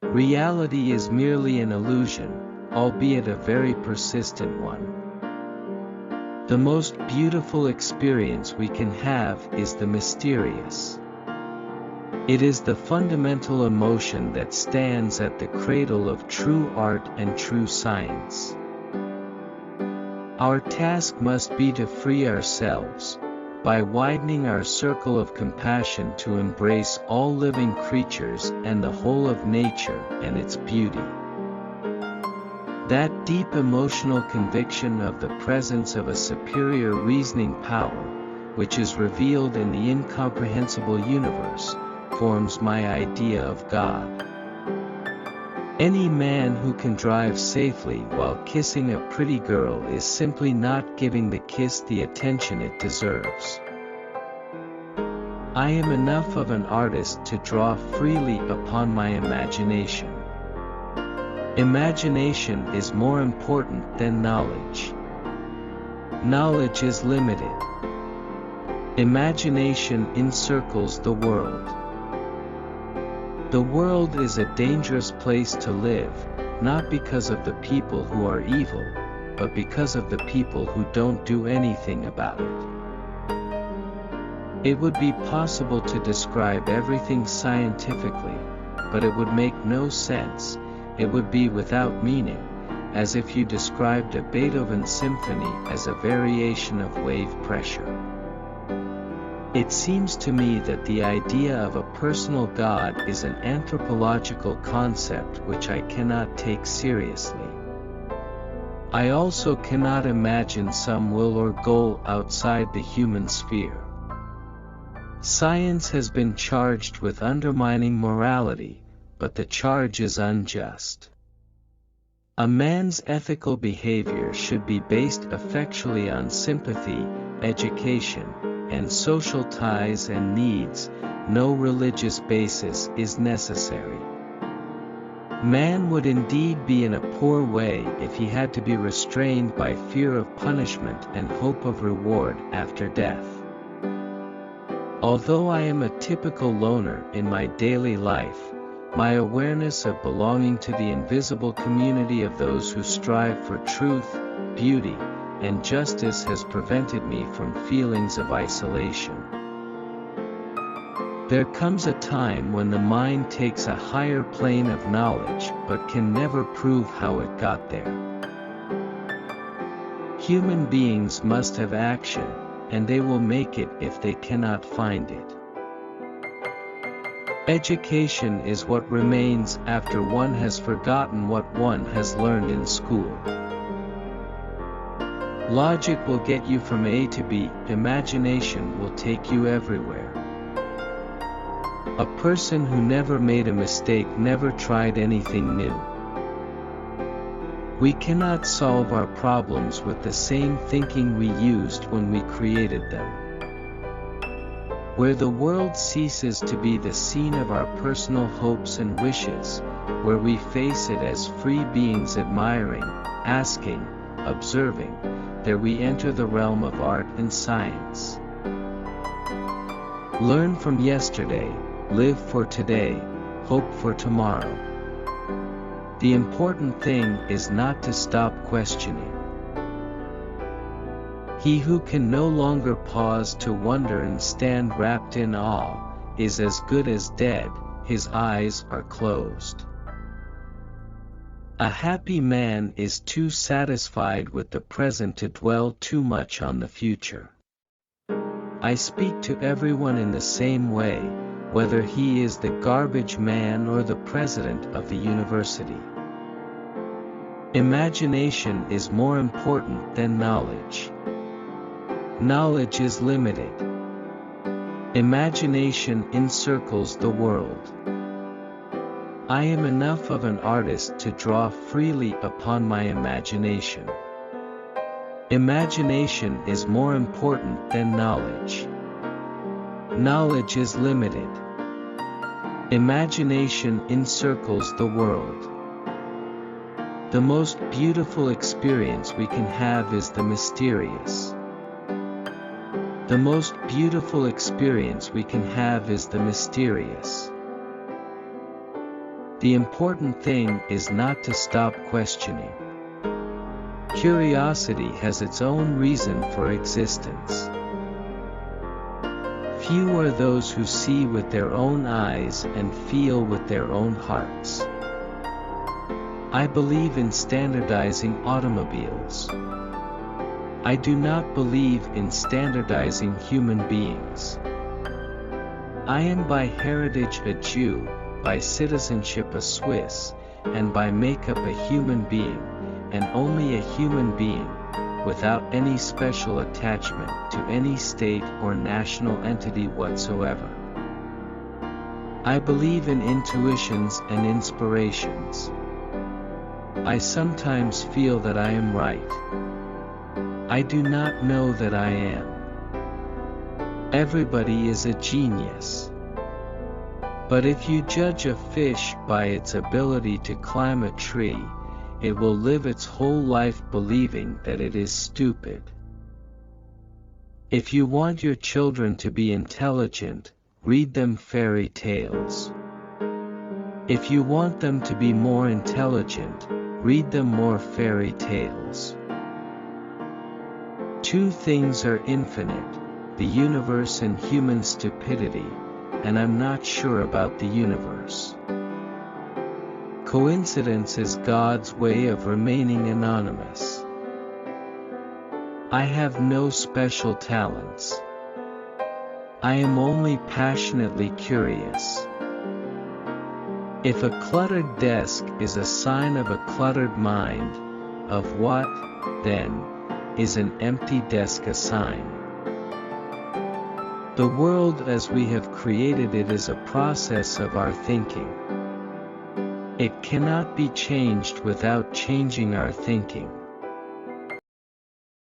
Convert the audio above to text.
Reality is merely an illusion, albeit a very persistent one. The most beautiful experience we can have is the mysterious. It is the fundamental emotion that stands at the cradle of true art and true science. Our task must be to free ourselves, by widening our circle of compassion, to embrace all living creatures and the whole of nature and its beauty. That deep emotional conviction of the presence of a superior reasoning power, which is revealed in the incomprehensible universe, forms my idea of God. Any man who can drive safely while kissing a pretty girl is simply not giving the kiss the attention it deserves. I am enough of an artist to draw freely upon my imagination. Imagination is more important than knowledge. Knowledge is limited. Imagination encircles the world. The world is a dangerous place to live, not because of the people who are evil, but because of the people who don't do anything about it. It would be possible to describe everything scientifically, but it would make no sense. It would be without meaning, as if you described a Beethoven symphony as a variation of wave pressure. It seems to me that the idea of a personal God is an anthropological concept which I cannot take seriously. I also cannot imagine some will or goal outside the human sphere. Science has been charged with undermining morality, but the charge is unjust. A man's ethical behavior should be based effectually on sympathy, education, and social ties and needs. No religious basis is necessary. Man would indeed be in a poor way if he had to be restrained by fear of punishment and hope of reward after death. Although I am a typical loner in my daily life, my awareness of belonging to the invisible community of those who strive for truth, beauty, and justice has prevented me from feelings of isolation. There comes a time when the mind takes a higher plane of knowledge but can never prove how it got there. Human beings must have action, and they will make it if they cannot find it. Education is what remains after one has forgotten what one has learned in school. Logic will get you from A to B, imagination will take you everywhere. A person who never made a mistake never tried anything new. We cannot solve our problems with the same thinking we used when we created them. Where the world ceases to be the scene of our personal hopes and wishes, where we face it as free beings admiring, asking, observing, there we enter the realm of art and science. Learn from yesterday, live for today, hope for tomorrow. The important thing is not to stop questioning. He who can no longer pause to wonder and stand wrapped in awe, is as good as dead, his eyes are closed. A happy man is too satisfied with the present to dwell too much on the future. I speak to everyone in the same way, whether he is the garbage man or the president of the university. Imagination is more important than knowledge. Knowledge is limited. Imagination encircles the world. I am enough of an artist to draw freely upon my imagination. Imagination is more important than knowledge. Knowledge is limited. Imagination encircles the world. The most beautiful experience we can have is the mysterious. The most beautiful experience we can have is the mysterious. The important thing is not to stop questioning. Curiosity has its own reason for existence. Few are those who see with their own eyes and feel with their own hearts. I believe in standardizing automobiles. I do not believe in standardizing human beings. I am by heritage a Jew, by citizenship a Swiss, and by makeup a human being, and only a human being, without any special attachment to any state or national entity whatsoever. I believe in intuitions and inspirations. I sometimes feel that I am right. I do not know that I am. Everybody is a genius. But if you judge a fish by its ability to climb a tree, it will live its whole life believing that it is stupid. If you want your children to be intelligent, read them fairy tales. If you want them to be more intelligent, read them more fairy tales. Two things are infinite, the universe and human stupidity, and I'm not sure about the universe. Coincidence is God's way of remaining anonymous. I have no special talents. I am only passionately curious. If a cluttered desk is a sign of a cluttered mind, of what, then, is an empty desk a sign? The world as we have created it is a process of our thinking. It cannot be changed without changing our thinking.